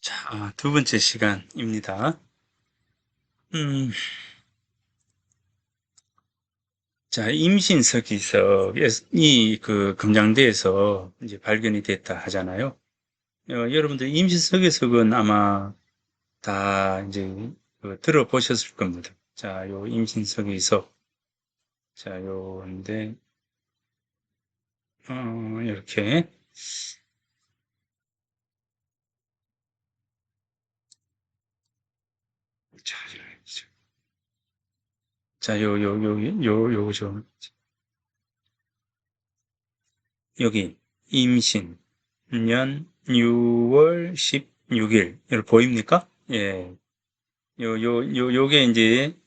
자, 두 번째 시간입니다. 자, 임신석이 그 금장대에서 이제 발견이 됐다 하잖아요. 여러분들 임신석에석은 아마 다 이제 들어보셨을 겁니다. 자, 요 임신석에석. 자, 요인데, 이렇게. 자, 자, 좀, 여기, 임신, 년 6월 16일. 이렇게 보입니까? 예. 요게 이제,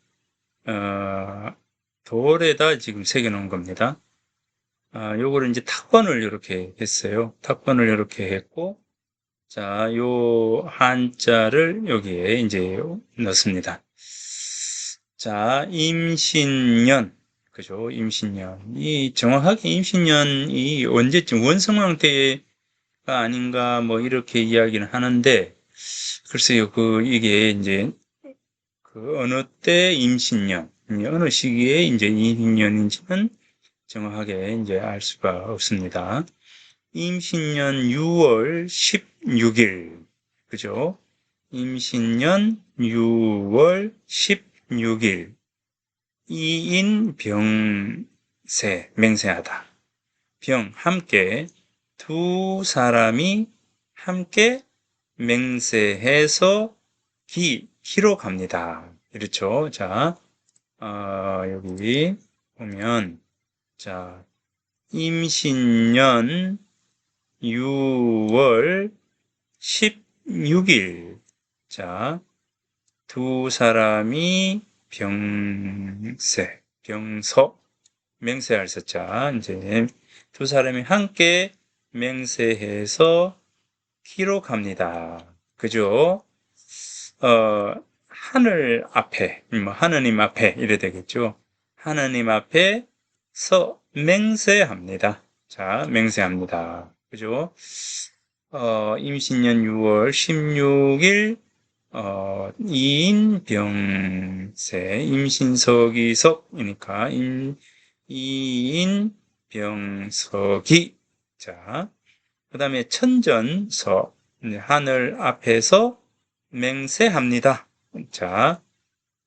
돌에다 지금 새겨놓은 겁니다. 요거를 이제 탁번을 이렇게 했어요. 탁번을 이렇게 했고, 자, 요 한자를 여기에 이제 넣습니다. 자, 임신년. 그죠? 임신년. 정확하게 임신년이 언제쯤 원성 상태가 아닌가, 뭐, 이렇게 이야기는 하는데, 글쎄요, 이게 이제 어느 때 임신년, 어느 시기에 이제 임신년인지는 정확하게 이제 알 수가 없습니다. 임신년 6월 16일, 그죠? 임신년 6월 16일, 이인 병세, 맹세하다. 병, 함께, 두 사람이 함께 맹세해서 기로 갑니다. 그렇죠? 자, 여기 보면, 자, 임신년 6월 16일. 자, 두 사람이 맹세할 서자, 이제 두 사람이 함께 맹세해서 기록합니다. 그죠? 하늘 앞에, 하느님 앞에, 이래 되겠죠. 하느님 앞에 맹세합니다. 자, 맹세합니다. 그죠? 임신년 6월 16일, 이인병세, 임신석이석이니까, 이인병석이. 자, 그 다음에 천전서, 하늘 앞에서 맹세합니다. 자,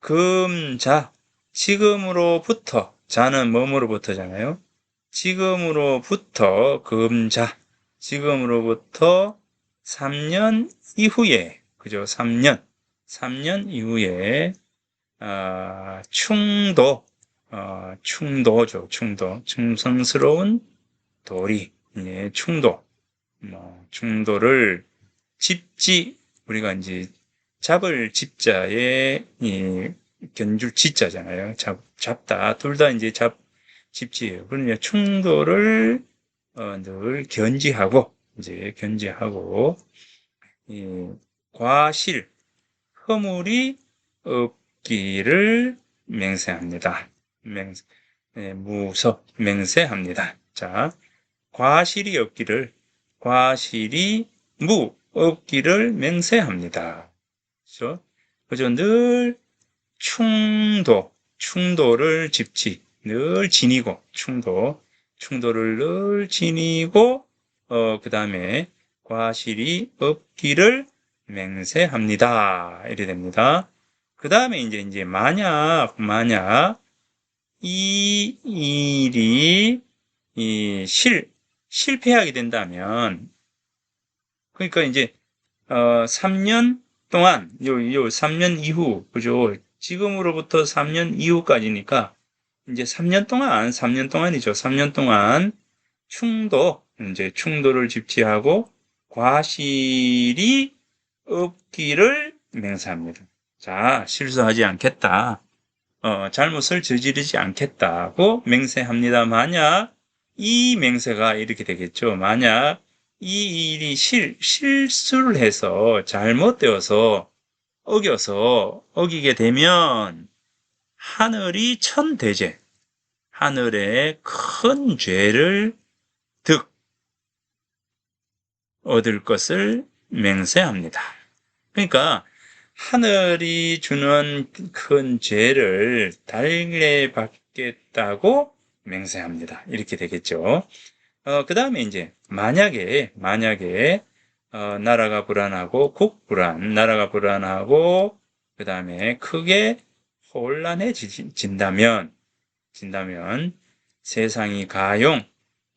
금자, 지금으로부터, 자는 뭐뭐로부터잖아요. 지금으로부터 금자, 지금으로부터 3년 이후에, 그죠? 3년 이후에, 충도죠. 충성스러운 도리, 예, 충도를 우리가 이제 잡을 집자에 견줄 지자잖아요. 잡다. 둘 다 이제 집지예요. 그러면 충도를 늘 견지하고 과실, 허물이 없기를 맹세합니다. 맹세합니다. 자, 과실이 없기를 맹세합니다. 그죠? 늘 충도를 늘 지니고, 충도를 늘 지니고, 그 다음에 과실이 없기를 맹세합니다. 이래 됩니다. 그 다음에 이제 만약 이 일이 실패하게 된다면, 그러니까 이제 3년 동안 요 3년 이후, 그죠? 지금으로부터 3년 이후까지니까 이제 3년 동안이죠. 3년 동안 충도를 집지하고 과실이 없기를 맹세합니다. 자, 실수하지 않겠다. 잘못을 저지르지 않겠다고 맹세합니다. 만약 이 맹세가 이렇게 되겠죠. 만약 이 일이 실수를 해서 잘못되어서 어기게 되면 하늘이 천대제, 하늘의 큰 죄를 얻을 것을 맹세합니다. 그러니까 하늘이 주는 큰 죄를 달래 받겠다고 맹세합니다. 이렇게 되겠죠. 그 다음에 이제 만약에 나라가 불안하고 국불안, 나라가 불안하고 그 다음에 크게 혼란해진다면 세상이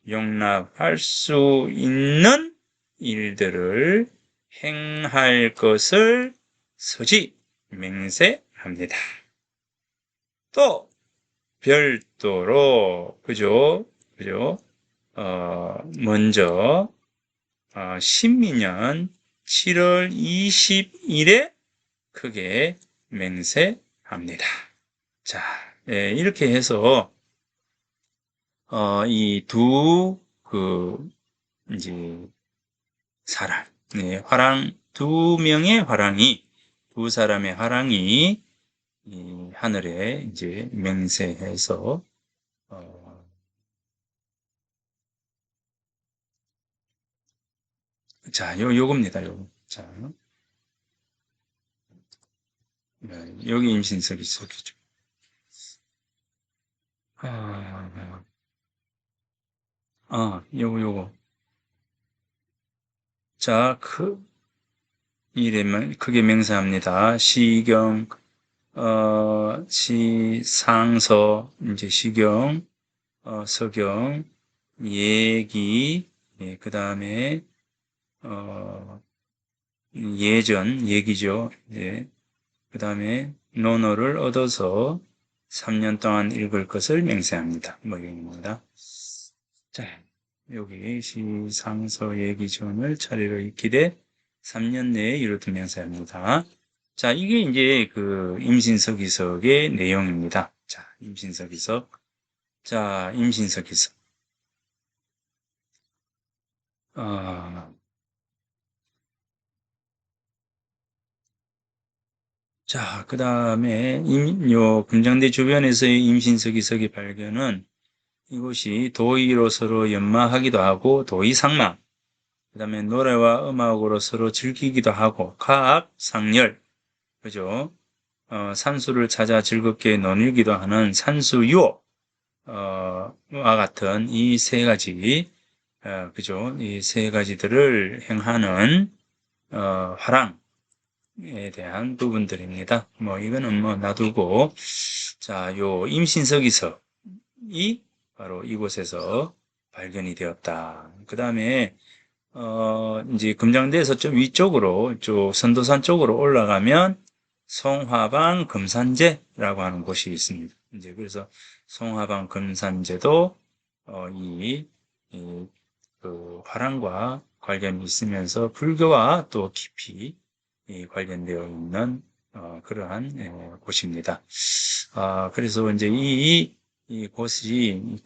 용납할 수 있는 일들을 행할 것을 서지 맹세합니다. 또 별도로 그죠? 먼저 신민년 7월 20일에 크게 맹세합니다. 자, 이렇게 해서 이 이제 사람, 두 명의 두 사람의 화랑이 이 하늘에 이제 맹세해서 자, 요겁니다. 자, 여기 임신석이 있었죠. 요거. 자, 이래면 크게 맹세합니다. 시경, 상서, 이제 시경, 서경, 예기, 그 다음에, 얘기죠. 예. 그 다음에, 논어를 얻어서 3년 동안 읽을 것을 맹세합니다. 이겁니다. 자, 여기 시상서 예기전을 차례로 익히되 3년 내에 이루던 맹세합니다. 자, 이게 이제 그 임신서기석의 내용입니다. 자, 임신서기석. 자, 그 다음에 금장대 주변에서의 임신서기석의 발견은 이곳이 도의로 서로 연마하기도 하고 도의상마, 그 다음에 노래와 음악으로 서로 즐기기도 하고 가악, 상열, 그죠? 산수를 찾아 즐겁게 논일기도 하는 산수유와 같은 이 세 가지, 그죠? 이 세 가지들을 행하는 화랑에 대한 부분들입니다. 이거는 놔두고, 자, 요 임신서기석이 바로 이곳에서 발견이 되었다. 그 다음에 이제 금장대에서 좀 위쪽으로, 선도산 쪽으로 올라가면 송화방 금산제라고 하는 곳이 있습니다. 이제 그래서 송화방 금산제도 그 화랑과 관련이 있으면서 불교와 또 깊이 관련되어 있는 그러한 곳입니다. 그래서 이제 이 곳이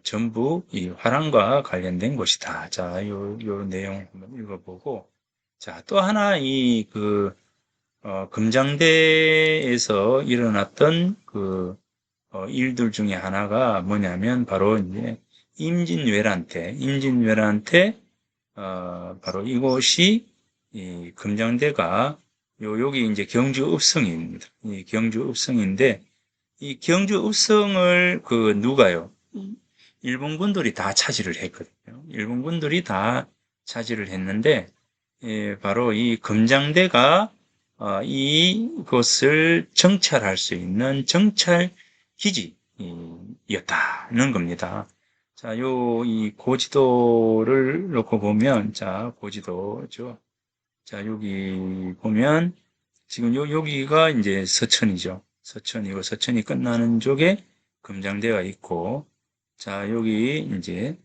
전부 이 화랑과 관련된 곳이다. 자, 요 내용 한번 읽어보고. 자, 또 하나 금장대에서 일어났던 일들 중에 하나가 뭐냐면 바로 이제 임진왜란 때, 바로 이곳이 이 금장대가 여기 이제 경주 읍성입니다. 이 경주 읍성인데 이 경주 읍성을 누가요? 일본군들이 다 차지를 했거든요. 일본군들이 다 차지를 했는데 바로 이 금장대가 이것을 정찰할 수 있는 정찰 기지였다는 겁니다. 자, 이 고지도를 놓고 보면, 자, 고지도죠. 자, 여기 보면, 지금 여기가 이제 서천이죠. 서천이고, 서천이 끝나는 쪽에 금장대가 있고, 자, 여기 이제,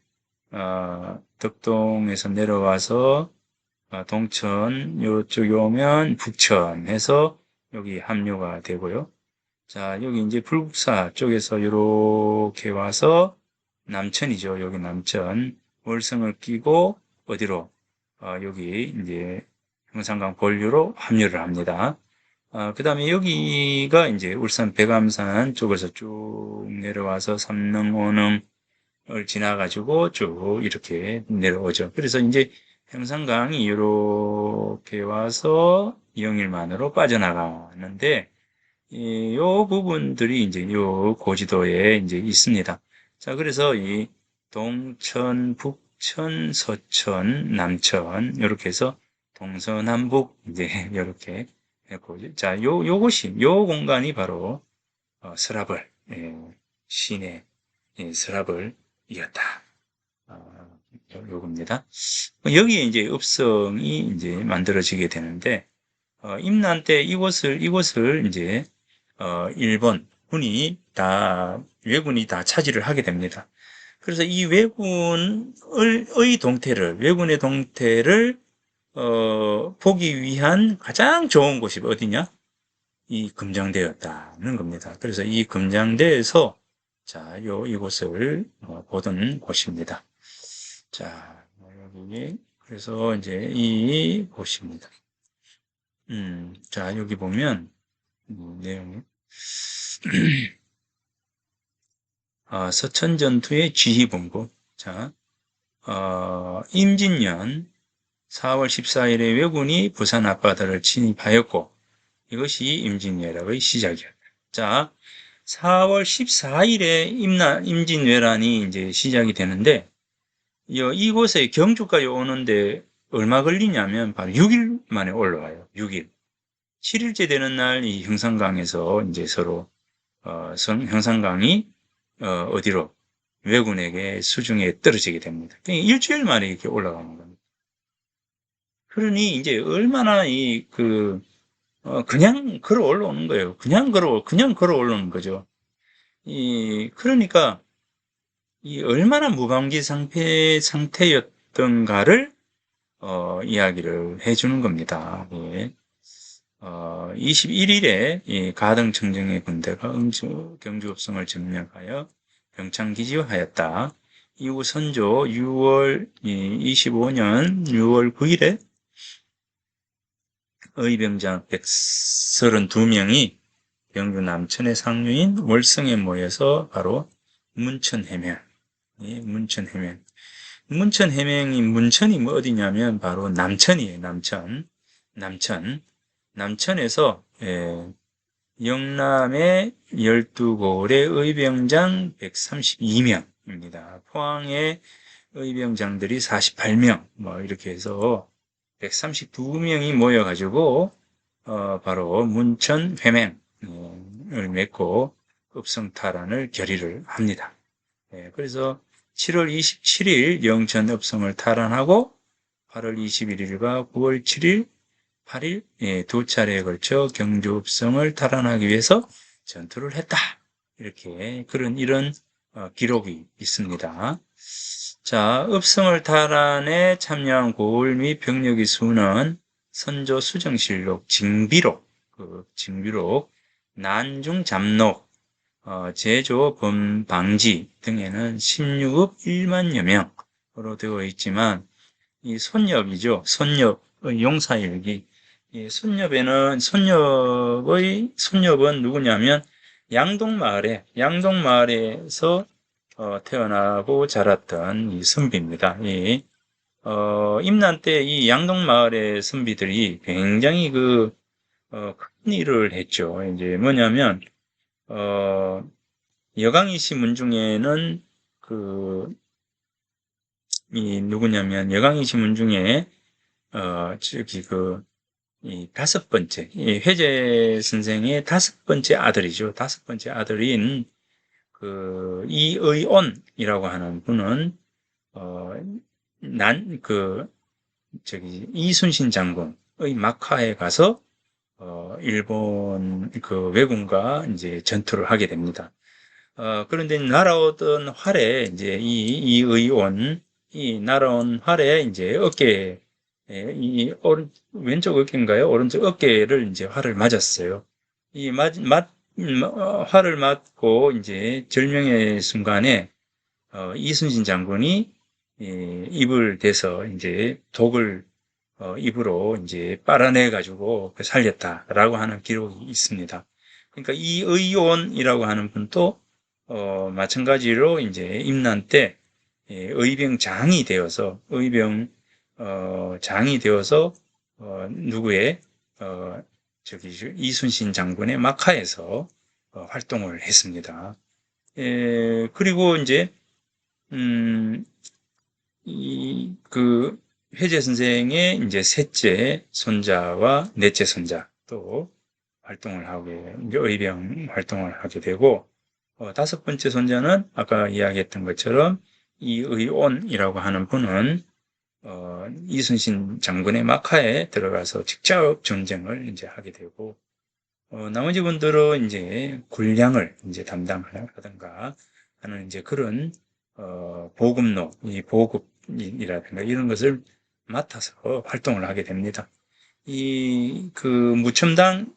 덕동에서 내려와서, 동천, 요쪽에 오면 북천 해서 여기 합류가 되고요. 자, 여기 이제 불국사 쪽에서 이렇게 와서 남천이죠. 여기 남천. 월성을 끼고 어디로? 여기 이제 형산강 본류로 합류를 합니다. 그 다음에 여기가 이제 울산 백암산 쪽에서 쭉 내려와서 삼릉, 오능을 지나가지고 쭉 이렇게 내려오죠. 그래서 이제 형산강이 이렇게 와서 영일만으로 빠져나가는데, 요 부분들이 이제 요 고지도에 이제 있습니다. 자, 그래서 이 동천, 북천, 서천, 남천, 이렇게 해서 동서남북 이제 이렇게 했고, 자, 요것이, 요 공간이 바로 서라벌, 시내 서라벌 이었다. 요겁니다. 여기에 이제 읍성이 이제 만들어지게 되는데, 임난 때 이곳을 이제, 일본 왜군이 다 차지를 하게 됩니다. 그래서 이 왜군의 동태를, 보기 위한 가장 좋은 곳이 어디냐? 이 금장대였다는 겁니다. 그래서 이 금장대에서, 자, 이곳을 보던 곳입니다. 자, 여기, 그래서 이제 이 곳입니다. 자, 여기 보면, 내용이, 서천전투의 지휘본부. 자, 임진년 4월 14일에 왜군이 부산 앞바다를 침입하였고, 이것이 임진왜란의 시작이었다. 자, 4월 14일에 임진왜란이 이제 시작이 되는데, 이곳에 경주까지 오는데 얼마 걸리냐면 바로 6일 만에 올라와요. 6일. 7일째 되는 날 이 형산강에서 이제 서로 형산강이 어디로 왜군에게 수중에 떨어지게 됩니다. 그러니까 일주일 만에 이렇게 올라가는 겁니다. 그러니 이제 얼마나 그냥 걸어 올라오는 거예요. 그냥 걸어 올라오는 거죠. 그러니까 얼마나 무방비 상태였던가를 이야기를 해주는 겁니다. 예. 21일에 가등청정의 군대가 경주읍성을 점령하여 병창기지화하였다. 이후 선조 25년 6월 9일에 의병장 132명이 경주 남천의 상류인 월성에 모여서 바로 문천해명. 문천이 뭐 어디냐면 바로 남천이에요. 남천에서 영남의 12고을의 의병장 132명입니다. 포항의 의병장들이 48명, 뭐 이렇게 해서 132명이 모여가지고 바로 문천회맹을 맺고 읍성탈환을 결의를 합니다. 그래서 7월 27일 영천읍성을 탈환하고 8월 21일과 9월 7일, 8일 두 차례에 걸쳐 경주읍성을 탈환하기 위해서 전투를 했다. 이렇게 이런 기록이 있습니다. 자, 읍성을 탈환에 참여한 고을 및 병력의 수는 선조 수정실록, 징비록, 난중 잡록, 제조 범방지 등에는 16읍 1만여 명으로 되어 있지만, 이 손엽이죠. 손엽의 용사일기. 손엽은 누구냐면, 양동마을에서 태어나고 자랐던 이 선비입니다. 임난 때 이 양동마을의 선비들이 굉장히 큰 일을 했죠. 이제 뭐냐면, 여강이시 문중에는 여강이시 문중에, 이 다섯 번째, 이 회재 선생의 다섯 번째 아들이죠. 다섯 번째 아들인, 이의온이라고 하는 분은, 이순신 장군의 막하에 가서, 일본 왜군과 이제 전투를 하게 됩니다. 그런데 날아오던 활에 이제 이 날아온 활에 이제 왼쪽 어깨인가요? 오른쪽 어깨를 이제 활을 맞았어요. 활을 맞고 이제 절명의 순간에 이순신 장군이 입을 대서 이제 독을 입으로 이제 빨아내 가지고 살렸다라고 하는 기록이 있습니다. 그러니까 이 의온이라고 하는 분도 마찬가지로 이제 임난 때 의병장이 되어서 장이 되어서 누구의 이순신 장군의 막하에서 활동을 했습니다. 그리고 이제 회재 선생의 이제 셋째 손자와 넷째 손자 또 활동을 하게, 이제 의병 활동을 하게 되고, 다섯 번째 손자는 아까 이야기했던 것처럼 이의온이라고 하는 분은 이순신 장군의 막하에 들어가서 직접 전쟁을 이제 하게 되고, 나머지 분들은 이제 군량을 이제 담당하든가 하는 이제 그런 보급로, 이 보급이라든가 이런 것을 맡아서 활동을 하게 됩니다. 무첨당이라고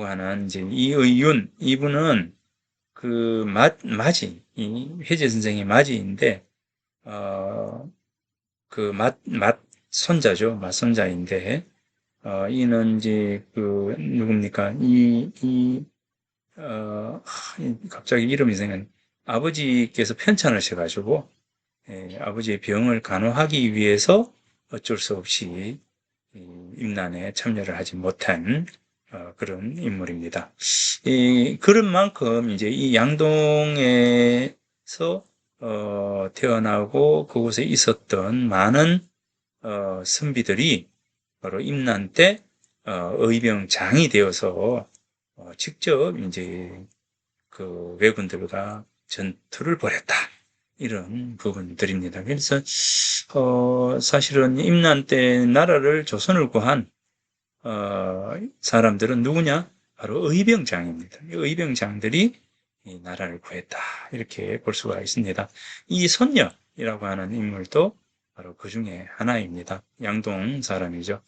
하는 이제 이의윤 이분은 이 회재 선생의 맞이인데 손자죠. 맞손자인데 이는 이제 누굽니까? 갑자기 이름이 생각. 아버지께서 편찮으셔가지고 아버지의 병을 간호하기 위해서 어쩔 수 없이 임난에 참여를 하지 못한 그런 인물입니다. 그런 만큼 이제 이 양동에서 태어나고 그곳에 있었던 많은 선비들이 바로 임난 때 의병장이 되어서 직접 이제 그 왜군들과 전투를 벌였다. 이런 부분들입니다. 그래서 사실은 임난 때 나라를 조선을 구한 사람들은 누구냐? 바로 의병장입니다. 의병장들이 이 나라를 구했다. 이렇게 볼 수가 있습니다. 이 손녀이라고 하는 인물도 바로 그 중에 하나입니다. 양동 사람이죠.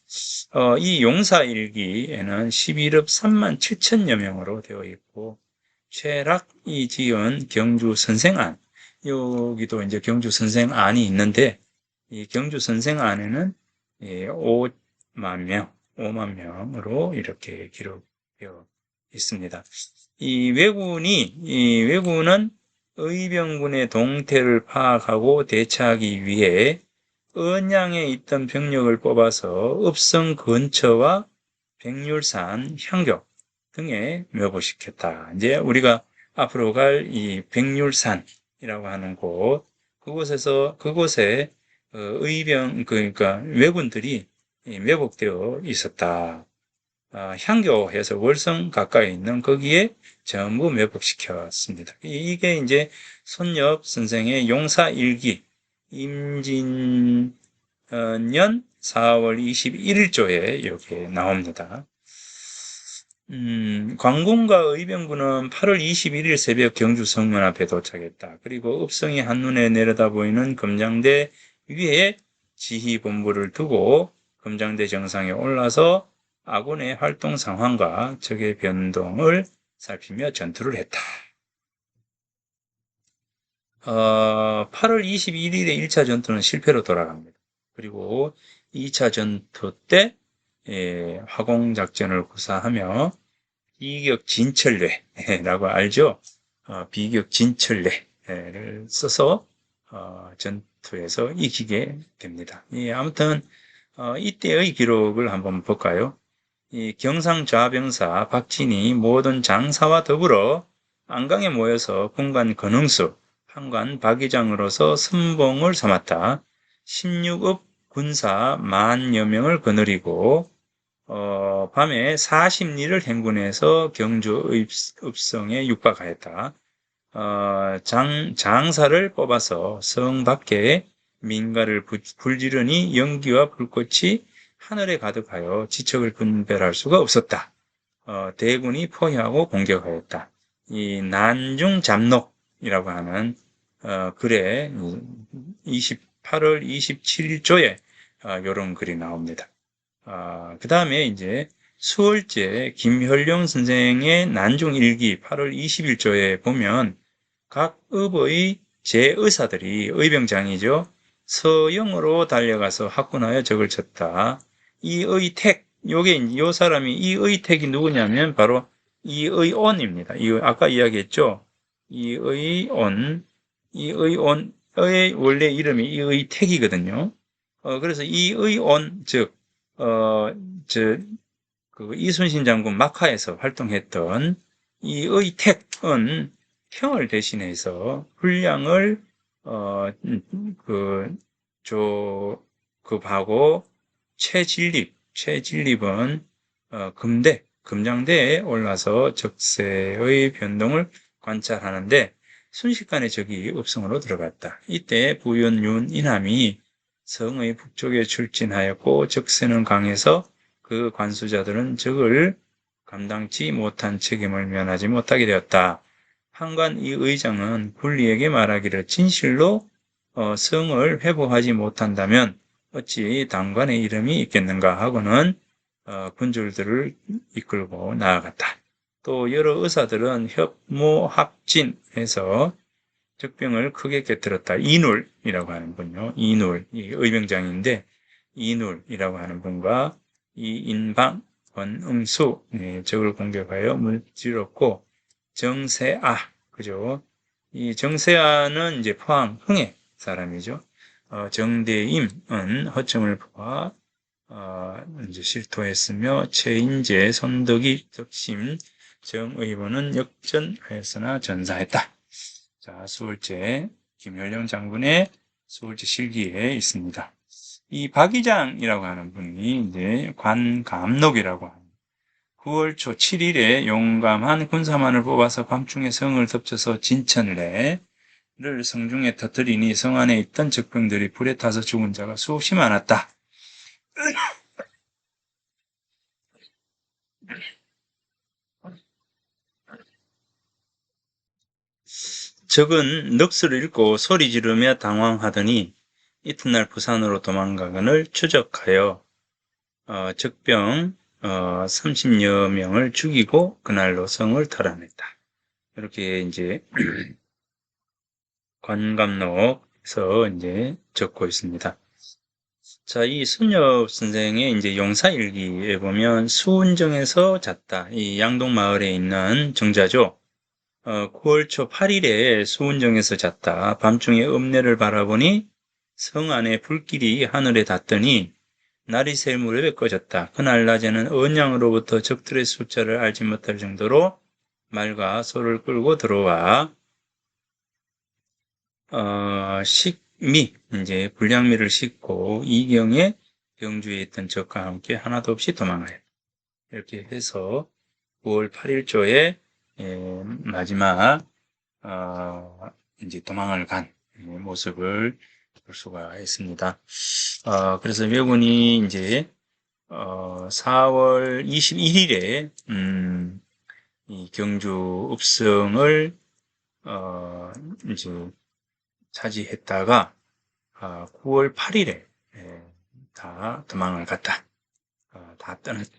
이 용사일기에는 11업 3만 7천여 명으로 되어 있고, 최락이 지은 경주 선생안, 여기도 이제 경주 선생안이 있는데, 이 경주 선생안에는 5만 명으로 이렇게 기록되어 있습니다. 이 왜군은 의병군의 동태를 파악하고 대처하기 위해 언양에 있던 병력을 뽑아서 읍성 근처와 백률산, 향교 등에 묘보시켰다. 이제 우리가 앞으로 갈 이 백률산이라고 하는 그곳에 의병, 그러니까 왜군들이 매복되어 있었다. 향교에서 월성 가까이 있는 거기에 전부 매복시켰습니다. 이게 이제 손엽 선생의 용사일기, 임진년 4월 21일조에 이렇게 나옵니다. 광군과 의병군은 8월 21일 새벽 경주 성문 앞에 도착했다. 그리고 읍성이 한눈에 내려다 보이는 검장대 위에 지휘본부를 두고 검장대 정상에 올라서 아군의 활동 상황과 적의 변동을 살피며 전투를 했다. 8월 21일에 1차 전투는 실패로 돌아갑니다. 그리고 2차 전투 때 화공작전을 구사하며 비격진철례라고 알죠? 비격진철례를 써서 전투에서 이기게 됩니다. 아무튼 이때의 기록을 한번 볼까요? 이 경상좌병사 박진이 모든 장사와 더불어 안강에 모여서 군관 건흥수, 판관 박의장으로서 선봉을 삼았다. 16읍 군사 10,000여 명을 거느리고 밤에 40리를 행군해서 경주 읍성에 육박하였다. 장사를 뽑아서 성 밖에 민가를 불지르니 연기와 불꽃이 하늘에 가득하여 지척을 분별할 수가 없었다. 대군이 포위하고 공격하였다. 이 난중잡록이라고 하는 글에 8월 27일조에 이런 글이 나옵니다. 그 다음에 이제 수월제 김혈룡 선생의 난중일기 8월 20일조에 보면 각 읍의 제의사들이 의병장이죠. 서영으로 달려가서 학군하여 적을 쳤다. 이의택, 요 사람이 이의택이 누구냐면 바로 이의온입니다. 아까 이야기했죠. 이의온의 원래 이름이 이의택이거든요. 그래서 이의 온, 즉, 어, 저, 이순신 장군 막하에서 활동했던 이의 택은 형을 대신해서 훈량을, 어, 그, 급하고 최진립은, 금장대에 올라서 적세의 변동을 관찰하는데 순식간에 적이 읍성으로 들어갔다. 이때 부윤, 윤, 이남이 성의 북쪽에 출진하였고 적세는 강해서 그 관수자들은 적을 감당치 못한 책임을 면하지 못하게 되었다. 한관 이 의장은 군리에게 말하기를 진실로 성을 회복하지 못한다면 어찌 당관의 이름이 있겠는가 하고는 군졸들을 이끌고 나아갔다. 또 여러 의사들은 협모합진해서 적병을 크게 꿰뚫었다. 이눌이라고 하는 분요. 이눌, 이 의병장인데 이눌이라고 하는 분과 이인방, 권응수 적을 공격하여 물질렀고 정세아, 그죠? 이 정세아는 이제 포항 흥해 사람이죠. 정대임은 허점을 포하 이제 실토했으며 최인재, 손덕이, 덕심, 정의원은 역전하였으나 전사했다. 자, 수월제 김현령 장군의 수월제 실기에 있습니다. 이 박이장이라고 하는 분이 이제 관감록이라고 합니다. 9월 초 7일에 용감한 군사만을 뽑아서 밤중에 성을 덮쳐서 진천래를 성중에 터뜨리니 성 안에 있던 적병들이 불에 타서 죽은 자가 수없이 많았다. 적은 넋을 잃고 소리 지르며 당황하더니 이튿날 부산으로 도망가거늘 추적하여 적병 30여 명을 죽이고 그날로 성을 탈환했다. 이렇게 이제 관감록에서 이제 적고 있습니다. 자, 이 순엽 선생의 이제 용사일기에 보면 수운정에서 잤다. 이 양동마을에 있는 정자죠. 9월 초 8일에 수운정에서 잤다. 밤중에 읍내를 바라보니 성 안에 불길이 하늘에 닿더니 날이 셀 무렵에 꺼졌다. 그날 낮에는 언양으로부터 적들의 숫자를 알지 못할 정도로 말과 소를 끌고 들어와 식미, 이제 불량미를 싣고 이경에 병주에 있던 적과 함께 하나도 없이 도망하였다. 이렇게 해서 9월 8일조에 마지막 이제 도망을 간 모습을 볼 수가 있습니다. 그래서 왜군이 이제 4월 21일에 이 경주 읍성을 이제 차지했다가 9월 8일에 다 도망을 갔다. 다 떠났다.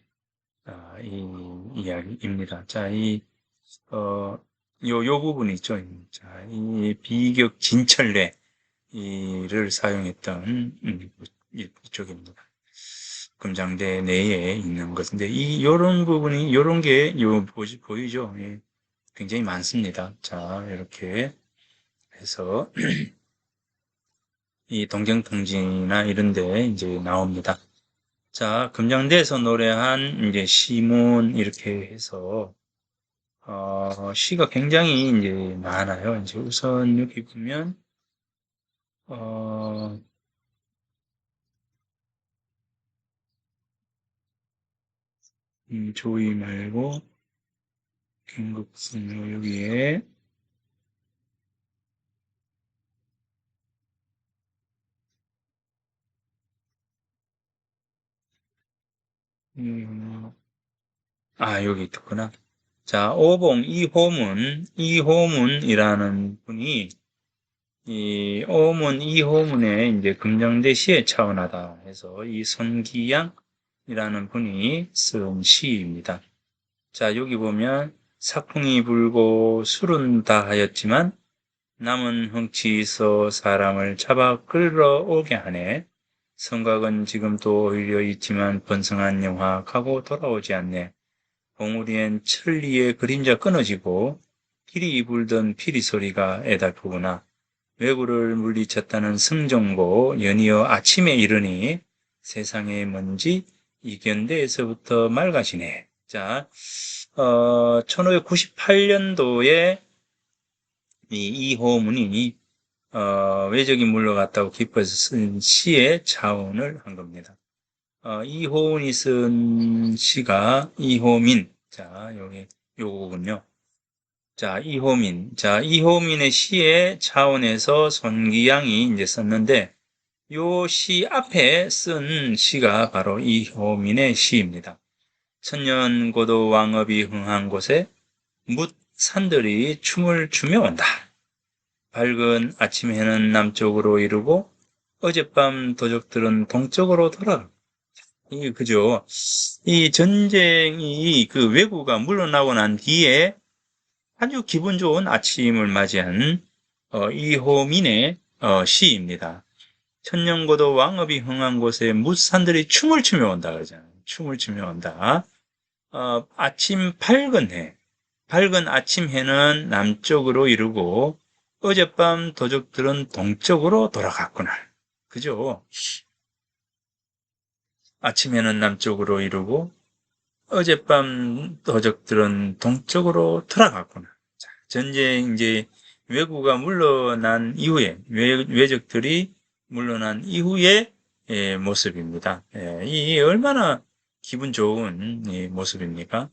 이 이야기입니다. 자, 요 부분 있죠. 자, 이 비격 진철래 이를 사용했던 이쪽입니다. 금장대 내에 있는 것인데 요런 부분이 요런 게 보이죠. 예, 굉장히 많습니다. 자, 이렇게 해서 이 동경통지나 이런 데 이제 나옵니다. 자, 금장대에서 노래한 이제 시문 이렇게 해서 시가 굉장히 이제 많아요. 이제 우선 여기 보면 조이 말고 긴급승로 여기에 여기 있구나. 자, 오봉 이호문이라는 분이 이 오문 이호문에 이제 금정대 시에 차원하다 해서 이 손기양이라는 분이 쓴 시입니다. 자, 여기 보면 사풍이 불고 술은 다 하였지만 남은 흥치서 사람을 잡아 끌어오게 하네. 성곽은 지금도 오히려 있지만 번성한 영화하고 돌아오지 않네. 봉우리엔 천리의 그림자 끊어지고 길이 불던 피리 소리가 애달프구나. 외구를 물리쳤다는 승정고 연이어 아침에 이르니 세상의 먼지 이견대에서부터 맑아지네. 자, 1598년도에 이 이호문이 외적이 물러갔다고 기뻐해서 쓴 시의 자언을 한 겁니다. 이호은이 쓴 시가 이호민. 자, 여기 요거군요. 자, 이호민. 자, 이호민의 시의 차원에서 손기양이 이제 썼는데, 요 시 앞에 쓴 시가 바로 이호민의 시입니다. 천년고도 왕업이 흥한 곳에 묻 산들이 춤을 추며 온다. 밝은 아침 해는 남쪽으로 이르고 어젯밤 도적들은 동쪽으로 돌아가. 그죠? 이 전쟁이 그 왜구가 물러나고 난 뒤에 아주 기분 좋은 아침을 맞이한 이호민의 시입니다. 천년고도 왕업이 흥한 곳에 무산들이 춤을 추며 온다 그러잖아요. 춤을 추며 온다. 아침 밝은 해, 밝은 아침 해는 남쪽으로 이르고 어젯밤 도적들은 동쪽으로 돌아갔구나. 그죠? 아침에는 남쪽으로 이르고 어젯밤 도적들은 동쪽으로 돌아갔구나. 자, 전쟁 이제 왜구가 물러난 이후에 왜적들이 물러난 이후의 모습입니다. 이 얼마나 기분 좋은 모습입니까?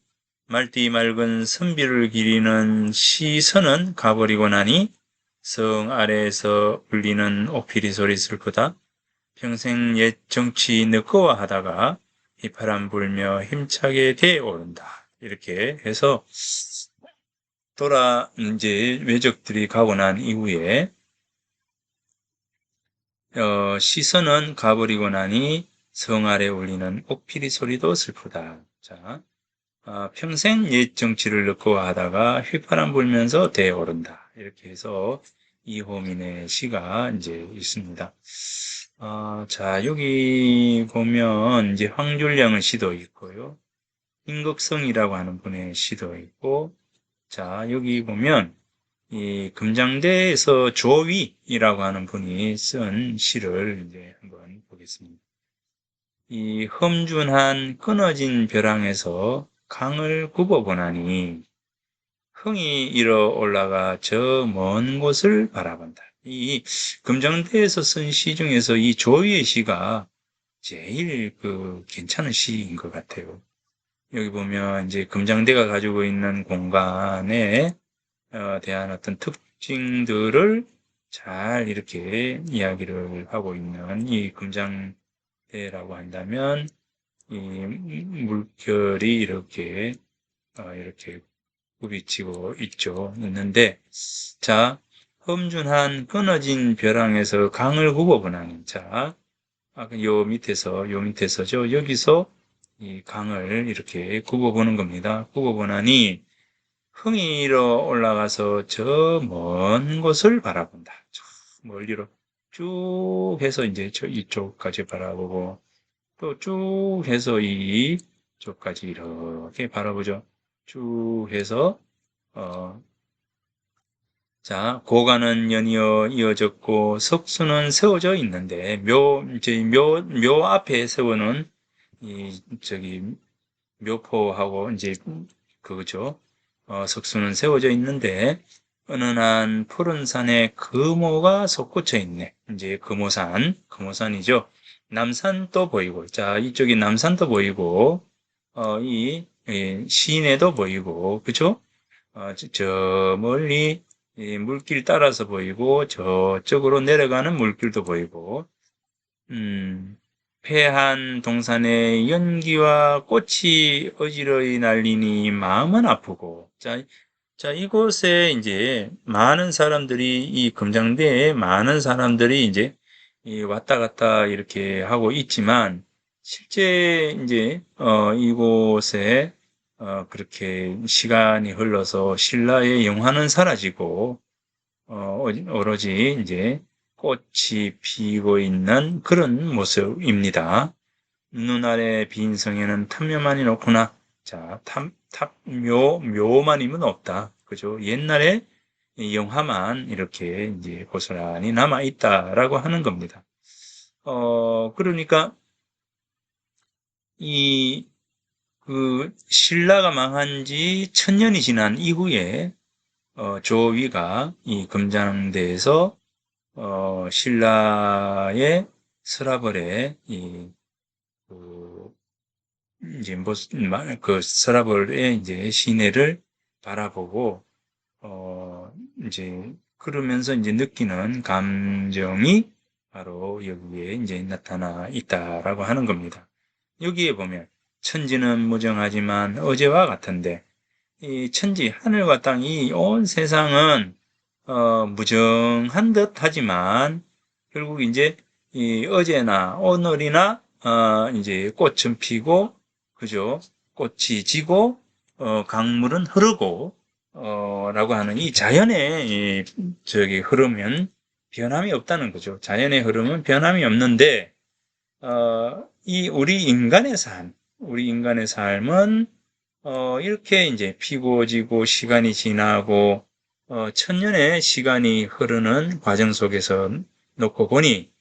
말띠 맑은 선비를 기리는 시선은 가버리고 나니 성 아래에서 울리는 옥피리 소리 슬프다. 평생 옛 정치 느거워하다가 휘파람 불며 힘차게 대오른다. 이렇게 해서 이제 왜적들이 가고 난 이후에 시선은 가버리고 나니 성 아래 울리는 옥피리 소리도 슬프다. 자, 평생 옛 정치를 느거워하다가 휘파람 불면서 대오른다. 이렇게 해서 이호민의 시가 이제 있습니다. 자, 여기 보면 이제 황줄령의 시도 있고요. 임극성이라고 하는 분의 시도 있고, 자, 여기 보면 이 금장대에서 조위이라고 하는 분이 쓴 시를 이제 한번 보겠습니다. 이 험준한 끊어진 벼랑에서 강을 굽어보나니 흥이 일어 올라가 저 먼 곳을 바라본다. 이 금정대에서 쓴 시 중에서 이 조위의 시가 제일 괜찮은 시인 것 같아요. 여기 보면 이제 금장대가 가지고 있는 공간에 대한 어떤 특징들을 잘 이렇게 이야기를 하고 있는 이 금장대라고 한다면 이 물결이 이렇게 부비치고 있는데, 자, 험준한 끊어진 벼랑에서 강을 굽어보나니, 자, 요 밑에서죠. 여기서 이 강을 이렇게 굽어보는 겁니다. 굽어보나니, 흥이 일어 올라가서 저 먼 곳을 바라본다. 저 멀리로 쭉 해서 이제 이쪽까지 바라보고, 또 쭉 해서 이쪽까지 이렇게 바라보죠. 쭉 해서 자, 고관은 연이어 이어졌고 석수는 세워져 있는데 묘 앞에 세우는 묘포하고 이제 그거죠. 석수는 세워져 있는데 은은한 푸른 산에 금오가 솟구쳐 있네. 이제 금오산이죠. 남산도 보이고, 자, 이쪽이 남산도 보이고, 시내도 보이고, 그죠? 저 멀리 물길 따라서 보이고, 저쪽으로 내려가는 물길도 보이고, 패한 동산에 연기와 꽃이 어지러이 날리니 마음은 아프고, 자, 이곳에 이제 많은 사람들이, 이 금장대에 많은 사람들이 이제 왔다 갔다 이렇게 하고 있지만, 실제 이제, 이곳에, 그렇게 시간이 흘러서 신라의 영화는 사라지고, 오로지 이제 꽃이 피고 있는 그런 모습입니다. 눈 아래 빈 성에는 탐묘만이 높구나. 자, 묘만이면 없다. 그죠? 옛날에 이 영화만 이렇게 이제 고스란히 남아 있다라고 하는 겁니다. 그러니까 이 신라가 망한 지 1000년이 지난 이후에 조위가 이 금장대에서 신라의 서라벌의 그 이제 그 서라벌의 이제 시내를 바라보고 이제 그러면서 이제 느끼는 감정이 바로 여기에 이제 나타나 있다라고 하는 겁니다. 여기에 보면 천지는 무정하지만 어제와 같은데 이 천지 하늘과 땅 이 온 세상은 무정한 듯 하지만 결국 이제 이 어제나 오늘이나 이제 꽃은 피고 그죠? 꽃이 지고 강물은 흐르고 라고 하는 이 자연의 저기 흐름은 변함이 없다는 거죠. 자연의 흐름은 변함이 없는데 이 우리 인간의 삶은 이렇게 이제 피고 지고 시간이 지나고 1000년의 시간이 흐르는 과정 속에서 놓고 보니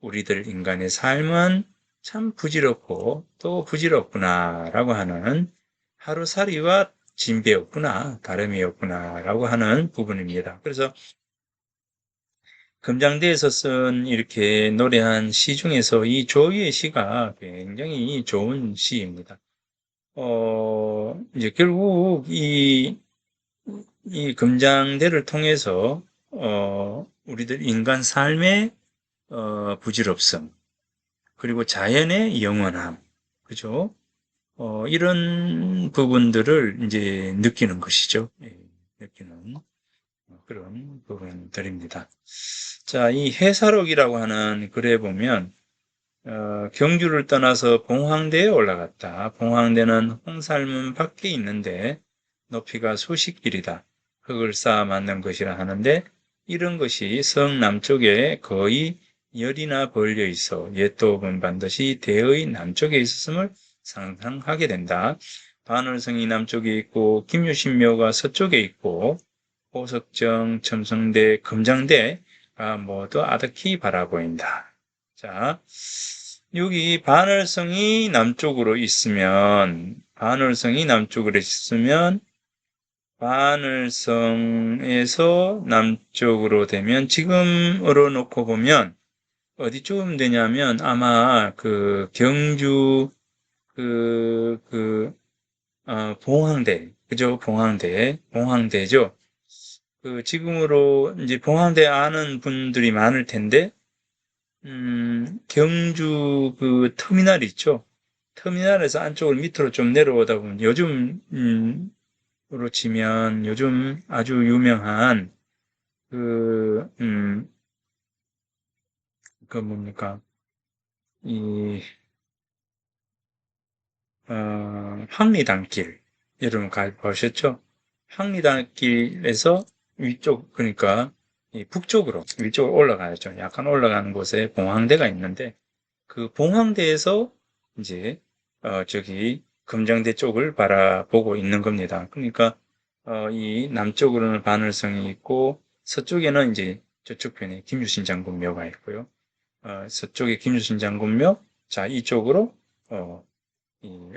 우리들 인간의 삶은 참 부질없고 또 부질없구나라고 하는 하루살이와 진배였구나, 다름이 없구나라고 하는 부분입니다. 그래서 금장대에서 쓴 이렇게 노래한 시 중에서 이 조위의 시가 굉장히 좋은 시입니다. 이제 결국 이 금장대를 통해서 우리들 인간 삶의 부질없음, 그리고 자연의 영원함, 그죠? 이런 부분들을 이제 느끼는 것이죠. 예, 느끼는 그런 부분들입니다. 자, 이 해사록이라고 하는 글에 보면 경주를 떠나서 봉황대에 올라갔다. 봉황대는 홍살문 밖에 있는데 높이가 수십 길이다. 흙을 쌓아 만든 것이라 하는데 이런 것이 성 남쪽에 거의 열이나 벌려 있어 옛도읍은 반드시 대의 남쪽에 있었음을 상상하게 된다. 반월성이 남쪽에 있고 김유신묘가 서쪽에 있고 호석정, 첨성대, 금장대가 모두 아득히 바라보인다. 자, 여기 반월성이 남쪽으로 있으면 반월성에서 남쪽으로 되면 지금으로 놓고 보면 어디쯤 되냐면 아마 그 경주 봉황대 그죠? 봉황대죠. 지금으로 이제 봉황대 아는 분들이 많을 텐데 경주 터미널 있죠? 터미널에서 안쪽을 밑으로 좀 내려오다 보면 으로 치면 요즘 아주 유명한 그, 음, 뭡니까? 이, 황리단길. 여러분 가보셨죠? 황리단길에서 위쪽, 그러니까 위쪽으로 올라가야죠. 약간 올라가는 곳에 봉황대가 있는데, 그 봉황대에서 이제 저기 금장대 쪽을 바라보고 있는 겁니다. 그러니까 이 남쪽으로는 반월성이 있고 서쪽에는 이제 저쪽 편에 김유신 장군묘가 있고요. 서쪽에 김유신 장군묘, 자 이쪽으로 이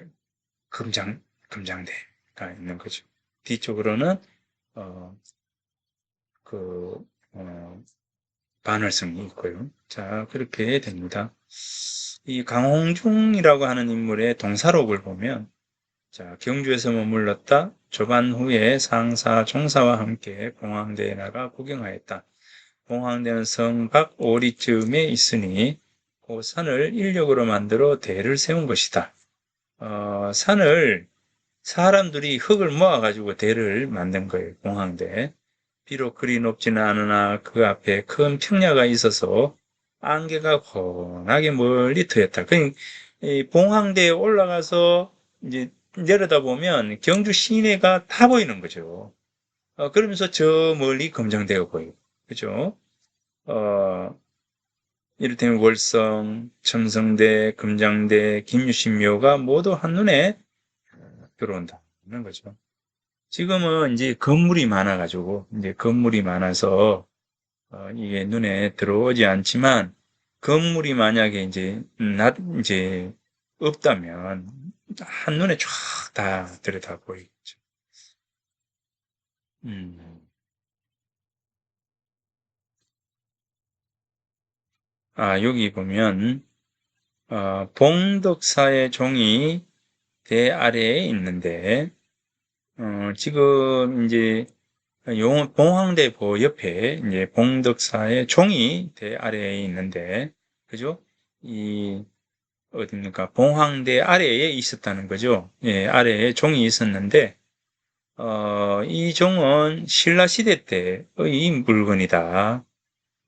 금장대가 있는 거죠. 뒤쪽으로는 어, 그 반월성이 있고요. 자 그렇게 됩니다. 이 강홍중이라고 하는 인물의 동사록을 보면 자, 경주에서 머물렀다. 조반 후에 상사, 종사와 함께 봉황대에 나가 구경하였다. 봉황대는 성 밖 오리쯤에 있으니 그 산을 인력으로 만들어 대를 세운 것이다. 산을 사람들이 흙을 모아가지고 대를 만든 거예요. 봉황대. 비록 그리 높지는 않으나 그 앞에 큰 평야가 있어서 안개가 환하게 멀리 트였다. 이 봉황대에 올라가서 이제 내려다보면 경주 시내가 다 보이는 거죠. 그러면서 저 멀리 검정대가 보이고, 그죠? 어, 이를테면 월성, 첨성대, 금장대, 김유신묘가 모두 한눈에 들어온다는 거죠. 지금은 이제 건물이 많아가지고, 이제 건물이 많아서, 이게 눈에 들어오지 않지만, 건물이 만약에 이제 없다면, 한눈에 쫙 다 들여다 보이겠죠. 음. 여기 보면, 봉덕사의 종이 대 아래에 있는데, 지금 이제 봉황대보 옆에 이제 봉덕사의 종이 대 아래에 있는데, 그죠? 이 어딥니까? 봉황대 아래에 있었다는 거죠. 예, 아래에 종이 있었는데, 이 종은 신라 시대 때의 물건이다.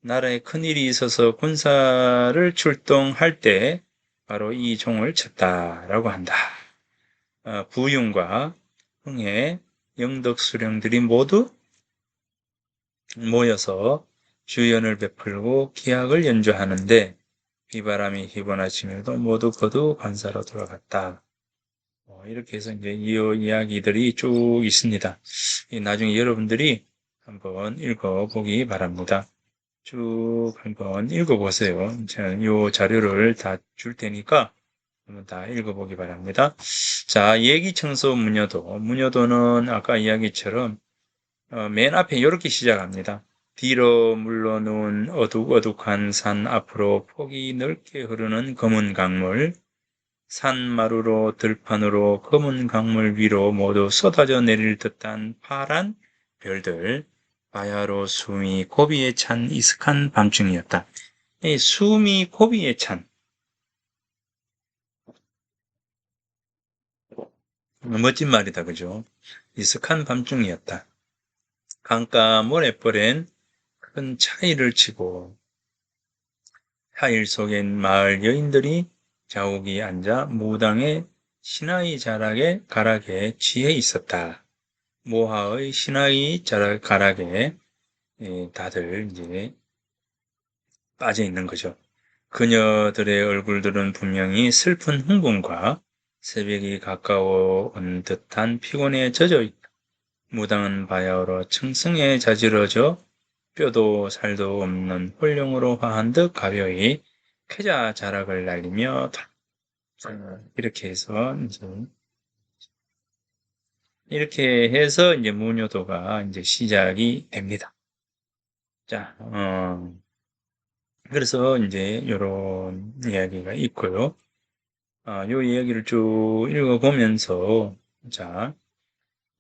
나라에 큰일이 있어서 군사를 출동할 때 바로 이 종을 쳤다라고 한다. 부윤과 흥의 영덕 수령들이 모두 모여서 주연을 베풀고 기악을 연주하는데 비바람이 휘번아치면서도 모두 거두 관사로 돌아갔다. 이렇게 해서 이제 이 이야기들이 쭉 있습니다. 나중에 여러분들이 한번 읽어보기 바랍니다. 쭉 한번 읽어보세요. 저는 이 자료를 다 줄 테니까 한번 다 읽어보기 바랍니다. 자, 얘기청소 문여도. 문여도는 아까 이야기처럼 맨 앞에 이렇게 시작합니다. 뒤로 물러놓은 어둑어둑한 산 앞으로 폭이 넓게 흐르는 검은 강물, 산마루로 들판으로 검은 강물 위로 모두 쏟아져 내릴 듯한 파란 별들, 바야흐로 숨이 고비에 찬 이슥한 밤중이었다. 이 숨이 고비에 찬 멋진 말이다, 그죠? 이슥한 밤중이었다. 강가 모래벌엔 큰 차이를 치고 하일 속엔 마을 여인들이 자욱이 앉아 무당의 신하의 가락에 취해 있었다. 모하의 신하의 가락에 다들 이제 빠져 있는 거죠. 그녀들의 얼굴들은 분명히 슬픈 흥분과 새벽이 가까워 온 듯한 피곤에 젖어 있다. 무당은 바야흐로 청승에 자지러져 뼈도 살도 없는 홀령으로 화한 듯 가벼이 쾌자 자락을 날리며 이렇게 해서 이제 무녀도가 이제 시작이 됩니다. 자, 그래서 이제 요런 이야기가 있고요. 요 이야기를 쭉 읽어보면서 자,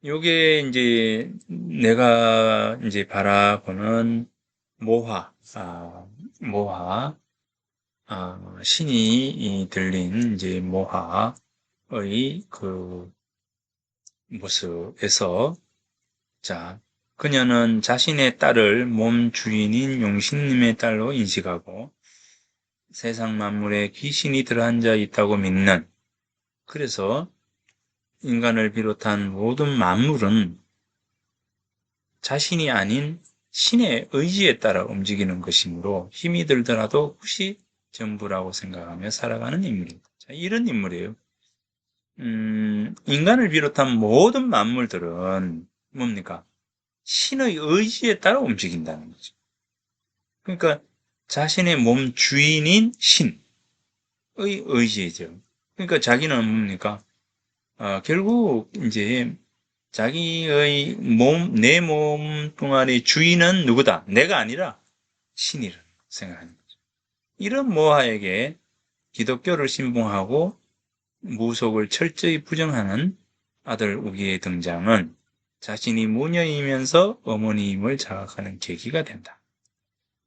요게 이제 내가 이제 바라보는 모화, 모화, 신이 들린 이제 모화의 그 모습에서 자, 그녀는 자신의 딸을 몸 주인인 용신님의 딸로 인식하고 세상 만물에 귀신이 들어앉아 있다고 믿는 그래서 인간을 비롯한 모든 만물은 자신이 아닌 신의 의지에 따라 움직이는 것이므로 힘이 들더라도 굿이 전부라고 생각하며 살아가는 인물입니다. 자, 이런 인물이에요. 인간을 비롯한 모든 만물들은 뭡니까? 신의 의지에 따라 움직인다는 거죠. 그러니까 자신의 몸 주인인 신의 의지죠. 그러니까 자기는 뭡니까? 결국 이제 자기의 내 몸 동안의 주인은 누구다? 내가 아니라 신이라고 생각하는 거죠. 이런 모하에게 기독교를 신봉하고 무속을 철저히 부정하는 아들 우기의 등장은 자신이 무녀이면서 어머니임을 자각하는 계기가 된다.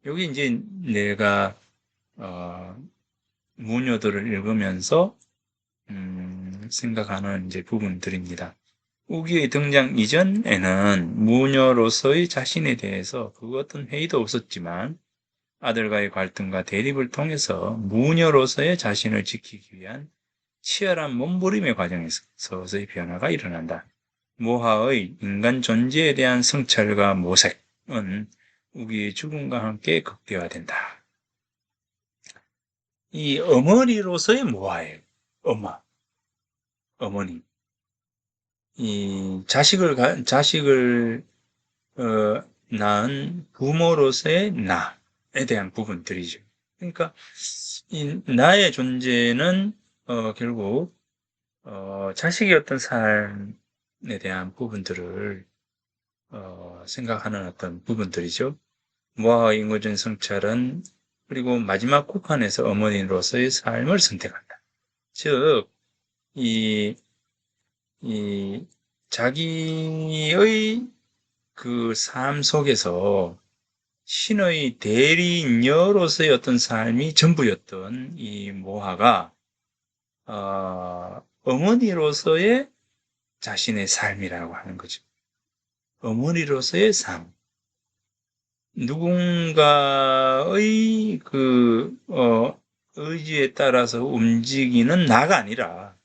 여기 이제 내가 무녀들을 읽으면서 생각하는 이제 부분들입니다. 우기의 등장 이전에는 무녀로서의 자신에 대해서 그 어떤 회의도 없었지만 아들과의 갈등과 대립을 통해서 무녀로서의 자신을 지키기 위한 치열한 몸부림의 과정에서 서서히 변화가 일어난다. 모하의 인간 존재에 대한 성찰과 모색은 우기의 죽음과 함께 극대화된다. 이 어머니로서의 모하예요. 어머니. 이 자식을 낳은 부모로서의 나에 대한 부분들이죠. 그러니까 이 나의 존재는 결국 자식의 어떤 삶에 대한 부분들을 생각하는 어떤 부분들이죠. 모아와 잉어준 성찰은 그리고 마지막 국한에서 어머니로서의 삶을 선택한다. 즉, 이, 이 자기의 그 삶 속에서 신의 대리녀로서의 어떤 삶이 전부였던 이 모하가 어머니로서의 자신의 삶이라고 하는 거죠. 어머니로서의 삶. 누군가의 의지에 따라서 움직이는 나가 아니라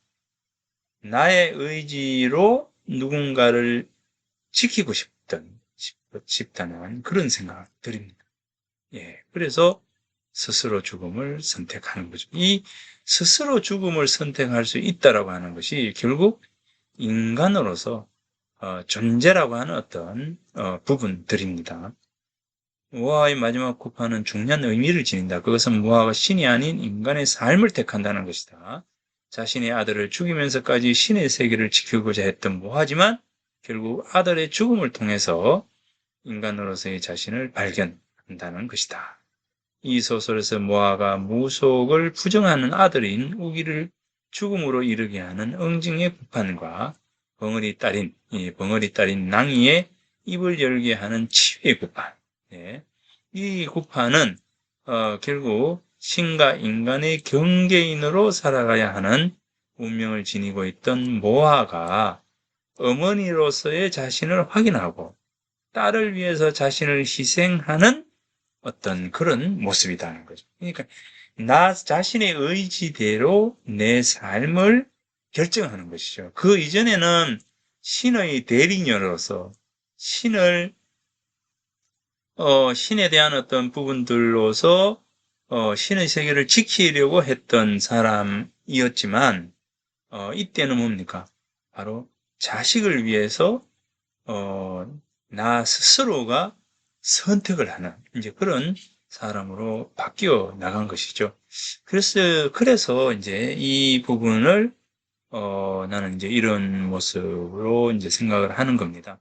나의 의지로 누군가를 지키고 싶다는 그런 생각 드립니다. 예. 그래서 스스로 죽음을 선택하는 거죠. 이 스스로 죽음을 선택할 수 있다라고 하는 것이 결국 인간으로서 존재라고 하는 어떤 부분들입니다. 무하의 마지막 구파는 중요한 의미를 지닌다. 그것은 무하가 신이 아닌 인간의 삶을 택한다는 것이다. 자신의 아들을 죽이면서까지 신의 세계를 지키고자 했던 무하지만 결국 아들의 죽음을 통해서 인간으로서의 자신을 발견한다는 것이다. 이 소설에서 무하가 무속을 부정하는 아들인 우기를 죽음으로 이르게 하는 응징의 구판과 벙어리 딸인 낭이의 입을 열게 하는 치유의 구판. 예. 이 구판은 결국 신과 인간의 경계인으로 살아가야 하는 운명을 지니고 있던 모아가 어머니로서의 자신을 확인하고 딸을 위해서 자신을 희생하는 어떤 그런 모습이라는 거죠. 그러니까 나 자신의 의지대로 내 삶을 결정하는 것이죠. 그 이전에는 신의 대리녀로서 신을 신에 대한 어떤 부분들로서 신의 세계를 지키려고 했던 사람이었지만 이때는 뭡니까? 바로 자식을 위해서 나 스스로가 선택을 하는 이제 그런 사람으로 바뀌어 나간 것이죠. 그래서 이제 이 부분을 나는 이제 이런 모습으로 이제 생각을 하는 겁니다.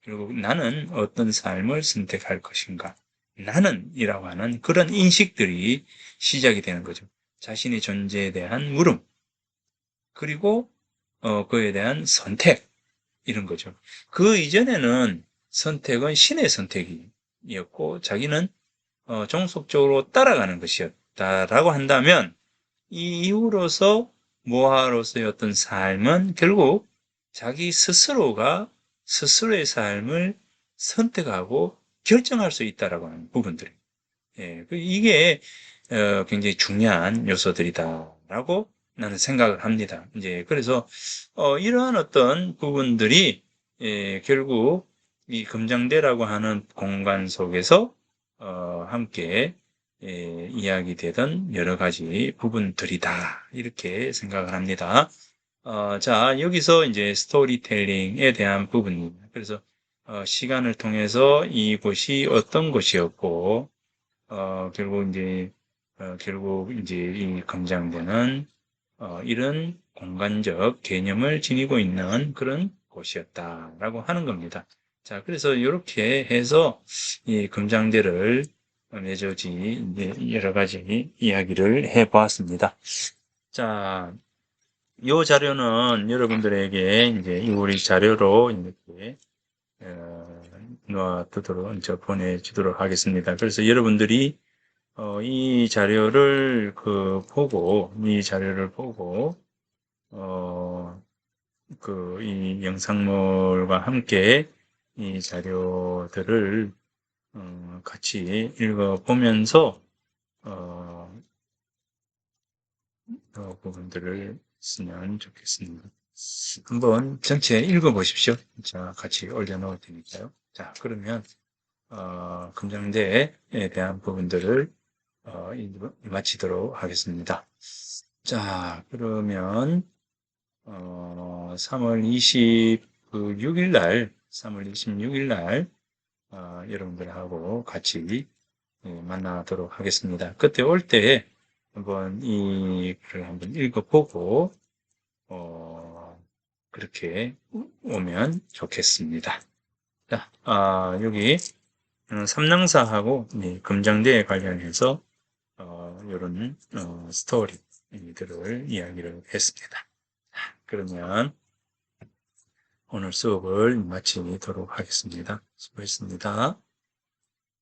결국 나는 어떤 삶을 선택할 것인가? 나는이라고 하는 그런 인식들이 시작이 되는 거죠. 자신의 존재에 대한 물음, 그리고 그에 대한 선택, 이런 거죠. 그 이전에는 선택은 신의 선택이었고 자기는 종속적으로 따라가는 것이었다라고 한다면 이 이후로서 모하로서의 어떤 삶은 결국 자기 스스로가 스스로의 삶을 선택하고 결정할 수 있다라고 하는 부분들. 예, 이게 굉장히 중요한 요소들이다라고 나는 생각을 합니다. 이제 그래서 이러한 어떤 부분들이 결국 이 금장대라고 하는 공간 속에서 함께 이야기되던 여러 가지 부분들이다 이렇게 생각을 합니다. 자, 여기서 이제 스토리텔링에 대한 부분입니다. 그래서 시간을 통해서 이곳이 어떤 곳이었고 결국 이제 이 금장대는 이런 공간적 개념을 지니고 있는 그런 곳이었다라고 하는 겁니다. 자, 그래서 이렇게 해서 이 금장대를 맺어지 여러 가지 이야기를 해 보았습니다. 자, 이 자료는 여러분들에게 이제 우리 자료로 이렇게 놔두도록 이제 보내주도록 하겠습니다. 그래서 여러분들이 이 자료를 보고 이 영상물과 함께 이 자료들을 같이 읽어보면서 부분들을 쓰면 좋겠습니다. 한번 전체 읽어보십시오. 자, 같이 올려놓을 테니까요. 자, 그러면 금장대에 대한 부분들을 마치도록 하겠습니다. 자, 그러면 3월 20 그 6일 날, 3월 26일 날, 여러분들하고 같이 만나도록 하겠습니다. 그때 올 때 한번 이 글을 한번 읽어보고, 그렇게 오면 좋겠습니다. 자, 여기 삼lang사하고 금장대에 관련해서 이런 스토리들을 이야기를 했습니다. 그러면 오늘 수업을 마치도록 하겠습니다. 수고했습니다.